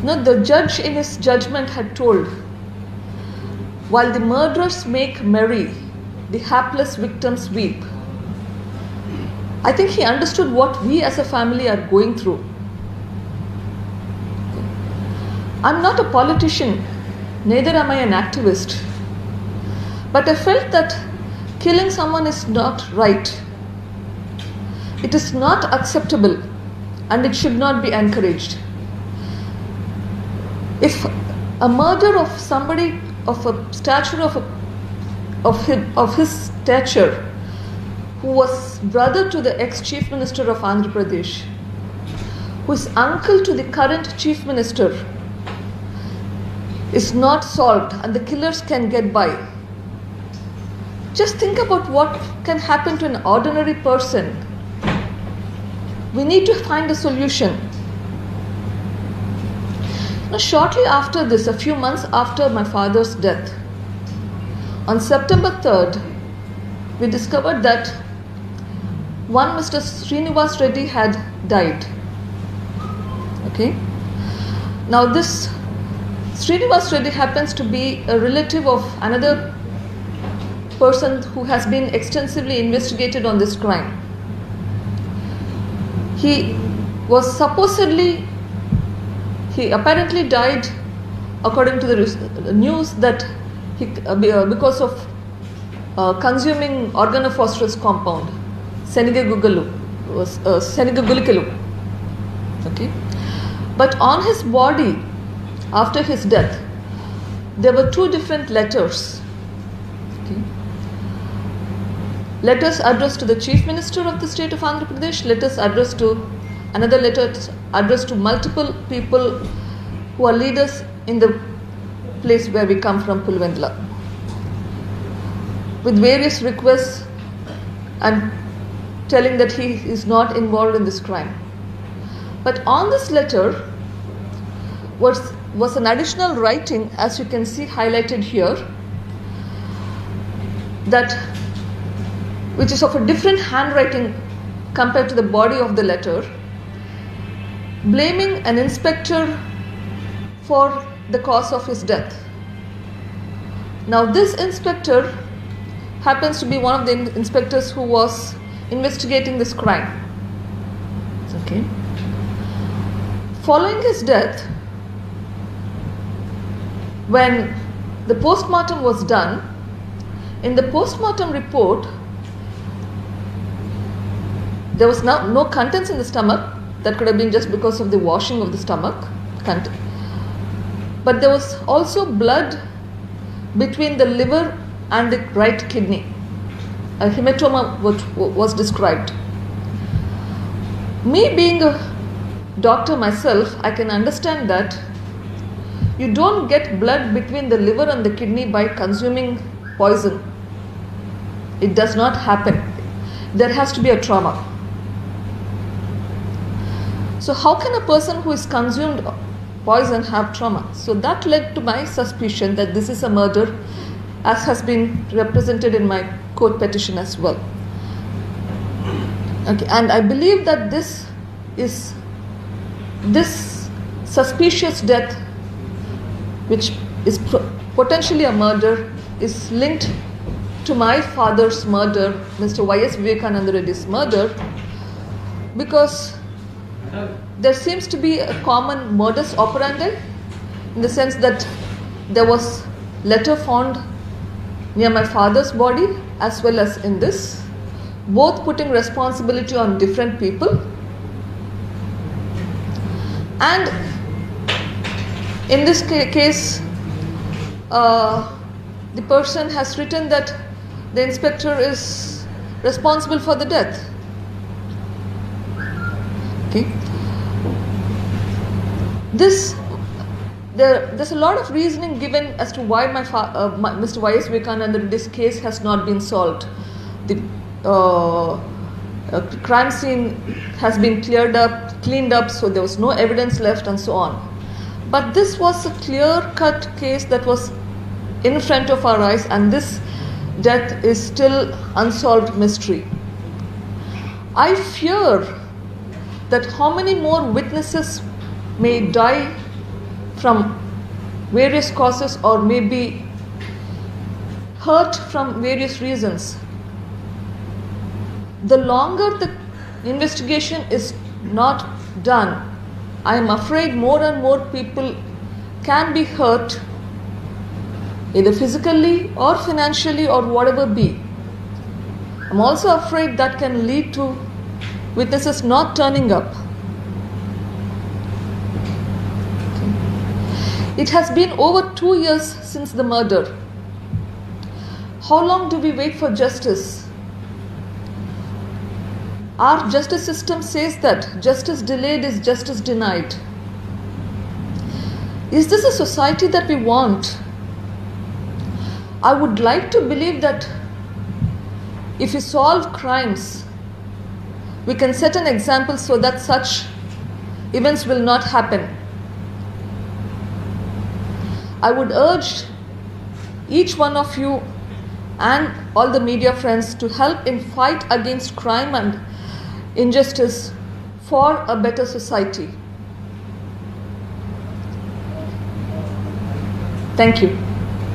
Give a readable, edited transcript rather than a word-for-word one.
No, the judge in his judgment had told, while the murderers make merry, the hapless victims weep. I think he understood what we as a family are going through. I'm not a politician, neither am I an activist. But I felt that killing someone is not right. It is not acceptable and it should not be encouraged. If a murder of somebody of a stature of his stature, who was brother to the ex-chief minister of Andhra Pradesh, who is uncle to the current chief minister, is not solved and the killers can get by. Just think about what can happen to an ordinary person. We need to find a solution. Now, shortly after this, a few months after my father's death, on September 3rd, we discovered that one Mr. Sunita Reddy had died. Okay? Now this Sunita Reddy happens to be a relative of another person who has been extensively investigated on this crime. He apparently died, according to the news, that because of consuming organophosphorus compound, Senigagulikalu. Okay, but on his body, after his death, there were two different letters. Okay. Letters addressed to the Chief Minister of the state of Andhra Pradesh, letters addressed to another letter addressed to multiple people who are leaders in the place where we come from, Pulvendla, with various requests and telling that he is not involved in this crime. But on this letter was an additional writing, as you can see highlighted here, which is of a different handwriting compared to the body of the letter, blaming an inspector for the cause of his death. Now this inspector happens to be one of the inspectors who was investigating this crime. Okay. Following his death, when the postmortem was done, in the postmortem report, there was no contents in the stomach. That could have been just because of the washing of the stomach. But there was also blood between the liver and the right kidney. A hematoma was described. Me being a doctor myself, I can understand that you don't get blood between the liver and the kidney by consuming poison. It does not happen. There has to be a trauma. So how can a person who is consumed poison have trauma? So that led to my suspicion that this is a murder, as has been represented in my court petition as well. Okay, and I believe that this suspicious death, which is potentially a murder, is linked to my father's murder, Mr. Y.S. Vivekananda Reddy's murder, because there seems to be a common modus operandi, in the sense that there was letter found near my father's body as well as in this, both putting responsibility on different people. And in this case, the person has written that the inspector is responsible for the death. Okay. There's a lot of reasoning given as to why Mr. Y.S. Vivekananda Reddy's case has not been solved. The crime scene has been cleaned up, so there was no evidence left and so on. But this was a clear-cut case that was in front of our eyes, and this death is still unsolved mystery. I fear that how many more witnesses may die from various causes or may be hurt from various reasons, the longer the investigation is not done, I am afraid more and more people can be hurt, either physically or financially or whatever be. I'm also afraid that can lead to witnesses not turning up. It has been over 2 years since the murder. How long do we wait for justice? Our justice system says that justice delayed is justice denied. Is this a society that we want? I would like to believe that if we solve crimes, we can set an example so that such events will not happen. I would urge each one of you and all the media friends to help in fight against crime and injustice for a better society. Thank you.